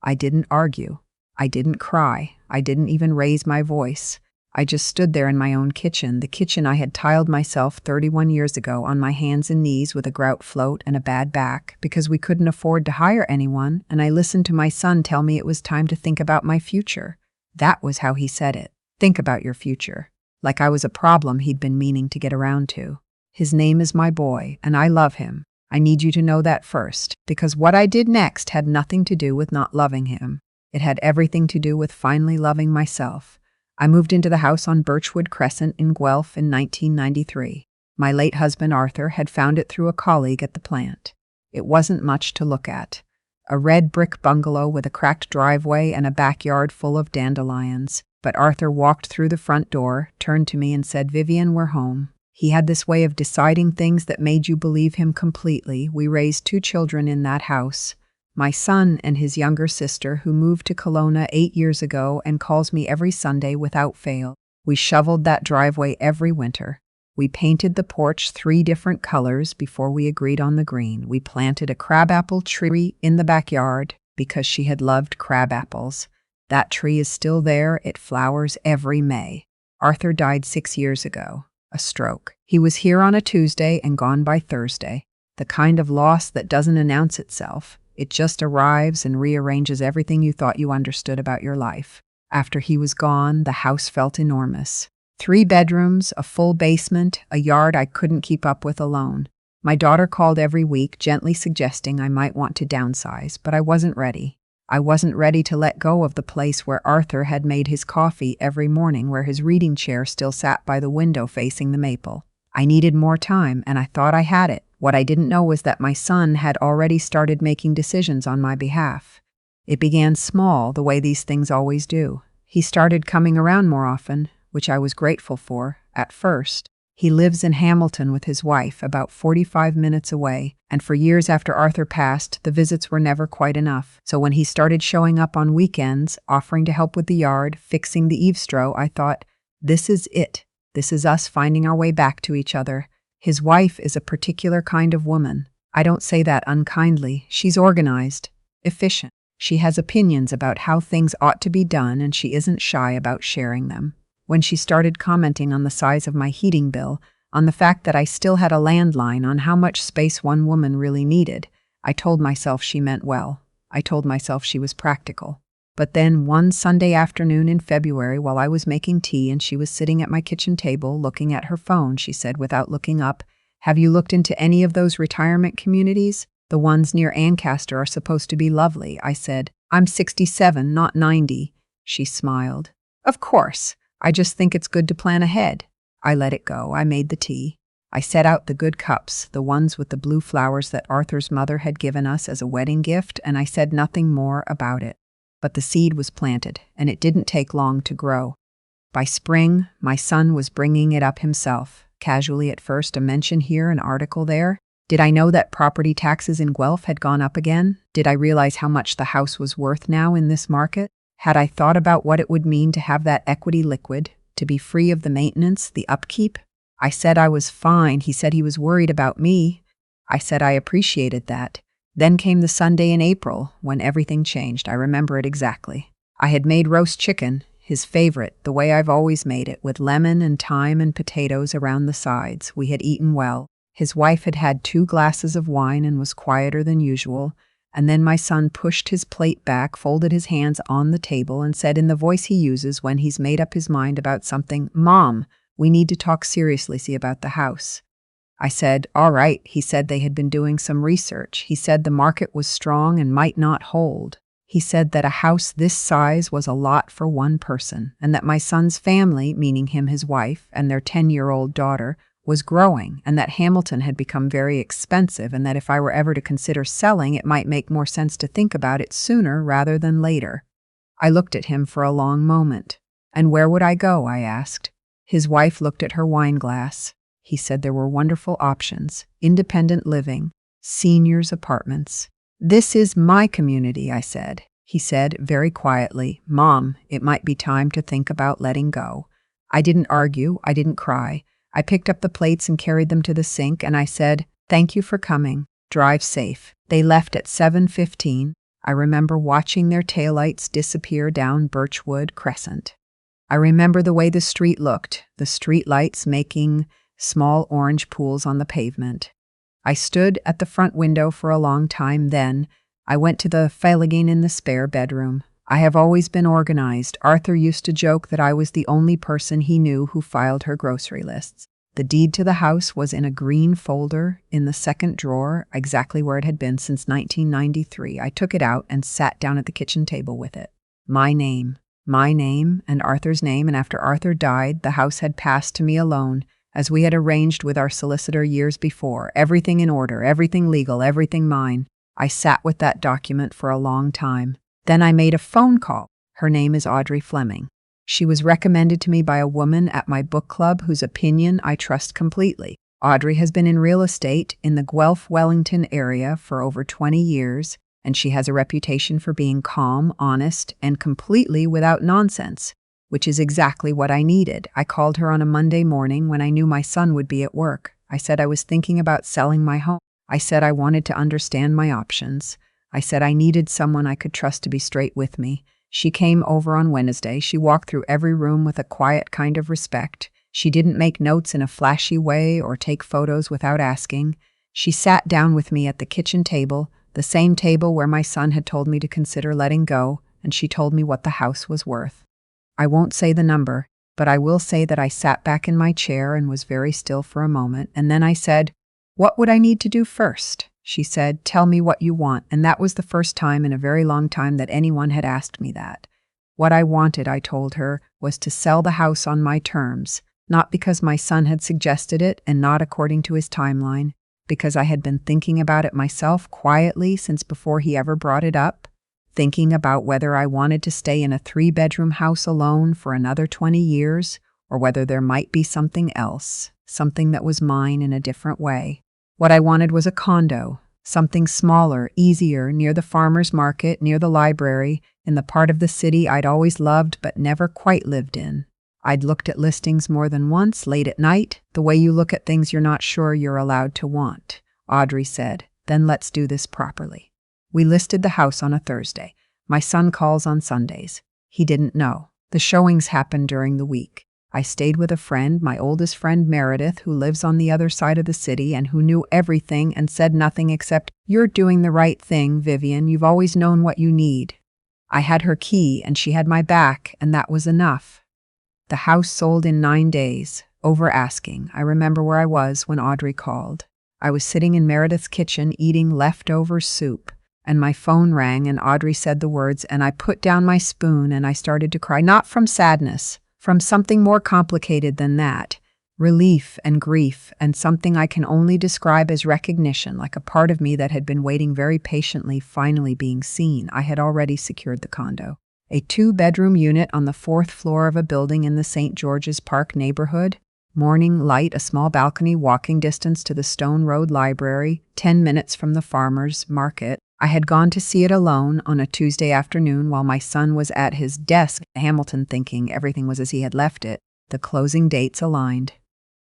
I didn't argue. I didn't cry. I didn't even raise my voice. I just stood there in my own kitchen, the kitchen I had tiled myself 31 years ago, on my hands and knees with a grout float and a bad back because we couldn't afford to hire anyone, and I listened to my son tell me it was time to think about my future. That was how he said it. Think about your future. Like I was a problem he'd been meaning to get around to. His name is my boy, and I love him. I need you to know that first, because what I did next had nothing to do with not loving him. It had everything to do with finally loving myself. I moved into the house on Birchwood Crescent in Guelph in 1993. My late husband Arthur had found it through a colleague at the plant. It wasn't much to look at. A red brick bungalow with a cracked driveway and a backyard full of dandelions. But Arthur walked through the front door, turned to me and said, "Vivian, we're home." He had this way of deciding things that made you believe him completely. We raised 2 children in that house. My son and his younger sister, who moved to Kelowna 8 years ago and calls me every Sunday without fail. We shoveled that driveway every winter. We painted the porch 3 different colors before we agreed on the green. We planted a crabapple tree in the backyard because she had loved crabapples. That tree is still there. It flowers every May. Arthur died 6 years ago. A stroke. He was here on a Tuesday and gone by Thursday. The kind of loss that doesn't announce itself. It just arrives and rearranges everything you thought you understood about your life. After he was gone, the house felt enormous. 3 bedrooms, a full basement, a yard I couldn't keep up with alone. My daughter called every week, gently suggesting I might want to downsize, but I wasn't ready. I wasn't ready to let go of the place where Arthur had made his coffee every morning, where his reading chair still sat by the window facing the maple. I needed more time, and I thought I had it. What I didn't know was that my son had already started making decisions on my behalf. It began small, the way these things always do. He started coming around more often, which I was grateful for, at first. He lives in Hamilton with his wife, about 45 minutes away, and for years after Arthur passed, the visits were never quite enough. So when he started showing up on weekends, offering to help with the yard, fixing the eavesdrow, I thought, this is it. This is us finding our way back to each other. His wife is a particular kind of woman. I don't say that unkindly. She's organized, efficient. She has opinions about how things ought to be done, and she isn't shy about sharing them. When she started commenting on the size of my heating bill, on the fact that I still had a landline, on how much space one woman really needed, I told myself she meant well. I told myself she was practical. But then one Sunday afternoon in February, while I was making tea and she was sitting at my kitchen table looking at her phone, she said without looking up, "Have you looked into any of those retirement communities? The ones near Ancaster are supposed to be lovely." I said, "I'm 67, not 90. She smiled. "Of course. I just think it's good to plan ahead." I let it go. I made the tea. I set out the good cups, the ones with the blue flowers that Arthur's mother had given us as a wedding gift, and I said nothing more about it. But the seed was planted, and it didn't take long to grow. By spring, my son was bringing it up himself, casually at first, a mention here, an article there. Did I know that property taxes in Guelph had gone up again? Did I realize how much the house was worth now in this market? Had I thought about what it would mean to have that equity liquid, to be free of the maintenance, the upkeep? I said I was fine. He said he was worried about me. I said I appreciated that. Then came the Sunday in April, when everything changed. I remember it exactly. I had made roast chicken, his favorite, the way I've always made it, with lemon and thyme and potatoes around the sides. We had eaten well. His wife had had 2 glasses of wine and was quieter than usual. And then my son pushed his plate back, folded his hands on the table, and said in the voice he uses when he's made up his mind about something, "Mom, we need to talk seriously about the house." I said, "All right." He said they had been doing some research. He said the market was strong and might not hold. He said that a house this size was a lot for one person, and that my son's family, meaning him, his wife, and their 10-year-old daughter, was growing, and that Hamilton had become very expensive, and that if I were ever to consider selling, it might make more sense to think about it sooner rather than later. I looked at him for a long moment. "And where would I go?" I asked. His wife looked at her wine glass. He said there were wonderful options: independent living, seniors' apartments. "This is my community," I said. He said very quietly, "Mom, it might be time to think about letting go." I didn't argue. I didn't cry. I picked up the plates and carried them to the sink, and I said, "Thank you for coming. Drive safe." They left at 7:15. I remember watching their taillights disappear down Birchwood Crescent. I remember the way the street looked, the street lights making small orange pools on the pavement. I stood at the front window for a long time. Then I went to the failigin in the spare bedroom. I have always been organized. Arthur used to joke that I was the only person he knew who filed her grocery lists. The deed to the house was in a green folder in the second drawer, exactly where it had been since 1993. I took it out and sat down at the kitchen table with it. My name, and Arthur's name, and after Arthur died, the house had passed to me alone, as we had arranged with our solicitor years before. Everything in order, everything legal, everything mine. I sat with that document for a long time. Then I made a phone call. Her name is Audrey Fleming. She was recommended to me by a woman at my book club whose opinion I trust completely. Audrey has been in real estate in the Guelph-Wellington area for over 20 years, and she has a reputation for being calm, honest, and completely without nonsense, which is exactly what I needed. I called her on a Monday morning when I knew my son would be at work. I said I was thinking about selling my home. I said I wanted to understand my options. I said I needed someone I could trust to be straight with me. She came over on Wednesday. She walked through every room with a quiet kind of respect. She didn't make notes in a flashy way or take photos without asking. She sat down with me at the kitchen table, the same table where my son had told me to consider letting go, and she told me what the house was worth. I won't say the number, but I will say that I sat back in my chair and was very still for a moment, and then I said, "What would I need to do first?" She said, "Tell me what you want," and that was the first time in a very long time that anyone had asked me that. What I wanted, I told her, was to sell the house on my terms, not because my son had suggested it and not according to his timeline, because I had been thinking about it myself quietly since before he ever brought it up, thinking about whether I wanted to stay in a 3-bedroom house alone for another 20 years, or whether there might be something else, something that was mine in a different way. What I wanted was a condo, something smaller, easier, near the farmer's market, near the library, in the part of the city I'd always loved but never quite lived in. I'd looked at listings more than once, late at night, the way you look at things you're not sure you're allowed to want. Audrey said, "Then let's do this properly." We listed the house on a Thursday. My son calls on Sundays. He didn't know. The showings happened during the week. I stayed with a friend, my oldest friend Meredith, who lives on the other side of the city and who knew everything and said nothing except, "You're doing the right thing, Vivian. You've always known what you need." I had her key and she had my back, and that was enough. The house sold in 9 days, over asking. I remember where I was when Audrey called. I was sitting in Meredith's kitchen eating leftover soup, and my phone rang and Audrey said the words, and I put down my spoon and I started to cry, not from sadness, from something more complicated than that, relief and grief, and something I can only describe as recognition, like a part of me that had been waiting very patiently, finally being seen. I had already secured the condo. A 2-bedroom unit on the 4th floor of a building in the St. George's Park neighborhood. Morning light, a small balcony, walking distance to the Stone Road Library, 10 minutes from the farmer's market. I had gone to see it alone on a Tuesday afternoon while my son was at his desk in Hamilton thinking everything was as he had left it. The closing dates aligned.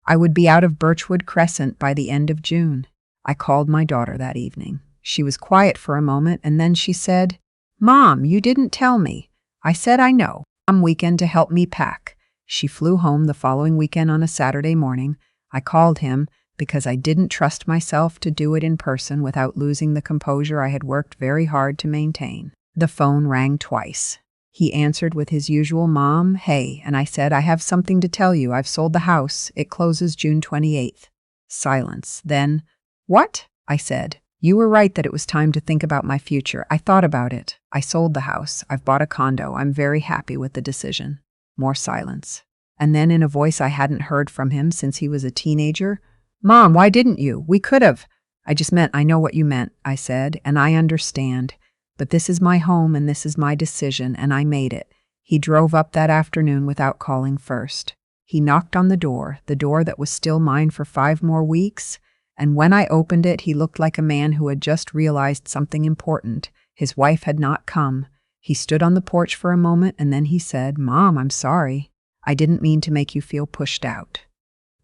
I would be out of Birchwood Crescent by the end of June. I called my daughter that evening. She was quiet for a moment, and then she said, "Mom, you didn't tell me." I said, "I know. Weekend to help me pack." She flew home the following weekend on a Saturday morning. I called him because I didn't trust myself to do it in person without losing the composure I had worked very hard to maintain. The phone rang twice. He answered with his usual, "Mom, hey," and I said, "I have something to tell you. I've sold the house. It closes June 28th. Silence. Then, "What?" I said. "You were right that it was time to think about my future. I thought about it. I sold the house. I've bought a condo. I'm very happy with the decision." More silence. And then in a voice I hadn't heard from him since he was a teenager, "Mom, why didn't you? We could have." "I just meant I know what you meant," I said, "and I understand. But this is my home and this is my decision, and I made it." He drove up that afternoon without calling first. He knocked on the door that was still mine for 5 more weeks, and when I opened it, he looked like a man who had just realized something important. His wife had not come. He stood on the porch for a moment, and then he said, "Mom, I'm sorry. I didn't mean to make you feel pushed out."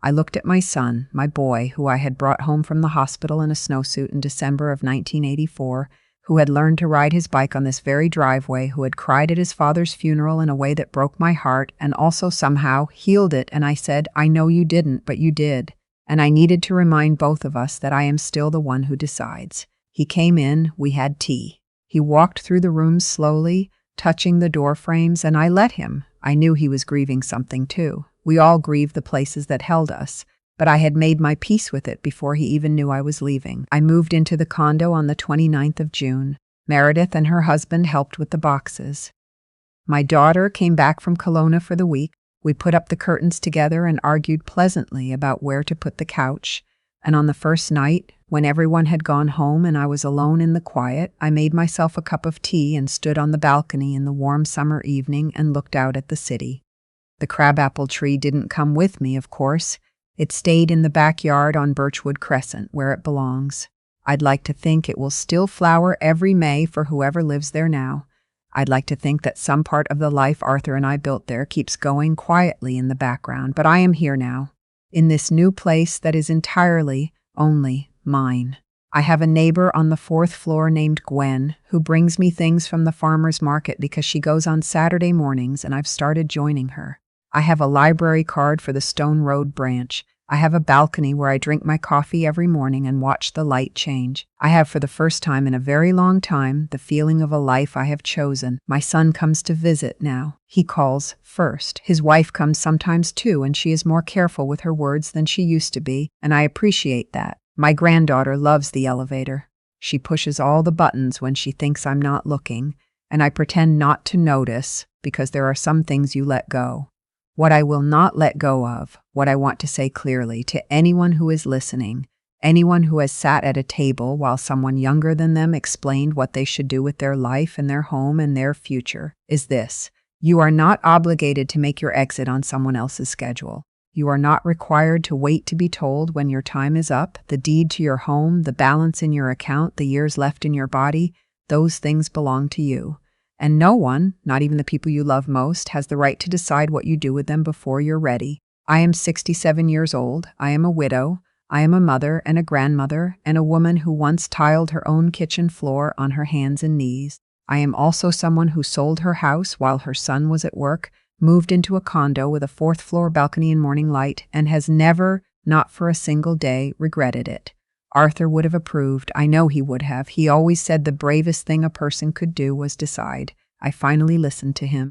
I looked at my son, my boy, who I had brought home from the hospital in a snowsuit in December of 1984, who had learned to ride his bike on this very driveway, who had cried at his father's funeral in a way that broke my heart and also somehow healed it. And I said, I know you didn't, but you did. And I needed to remind both of us that I am still the one who decides. He came in, we had tea. He walked through the rooms slowly, touching the door frames, and I let him. I knew he was grieving something too. We all grieve the places that held us. But I had made my peace with it before he even knew I was leaving. I moved into the condo on the 29th of June. Meredith and her husband helped with the boxes. My daughter came back from Kelowna for the week. We put up the curtains together and argued pleasantly about where to put the couch. And on the first night, when everyone had gone home and I was alone in the quiet, I made myself a cup of tea and stood on the balcony in the warm summer evening and looked out at the city. The crabapple tree didn't come with me, of course. It stayed in the backyard on Birchwood Crescent, where it belongs. I'd like to think it will still flower every May for whoever lives there now. I'd like to think that some part of the life Arthur and I built there keeps going quietly in the background, but I am here now, in this new place that is entirely, only mine. I have a neighbor on the 4th floor named Gwen, who brings me things from the farmer's market because she goes on Saturday mornings and I've started joining her. I have a library card for the Stone Road branch. I have a balcony where I drink my coffee every morning and watch the light change. I have, for the first time in a very long time, the feeling of a life I have chosen. My son comes to visit now. He calls first. His wife comes sometimes too, and she is more careful with her words than she used to be, and I appreciate that. My granddaughter loves the elevator. She pushes all the buttons when she thinks I'm not looking, and I pretend not to notice because there are some things you let go. What I will not let go of, what I want to say clearly to anyone who is listening, anyone who has sat at a table while someone younger than them explained what they should do with their life and their home and their future, is this. You are not obligated to make your exit on someone else's schedule. You are not required to wait to be told when your time is up. The deed to your home, the balance in your account, the years left in your body, those things belong to you. And no one, not even the people you love most, has the right to decide what you do with them before you're ready. I am 67 years old. I am a widow. I am a mother and a grandmother and a woman who once tiled her own kitchen floor on her hands and knees. I am also someone who sold her house while her son was at work, moved into a condo with a 4th floor balcony and morning light, and has never, not for a single day, regretted it. Arthur would have approved. I know he would have. He always said the bravest thing a person could do was decide. I finally listened to him.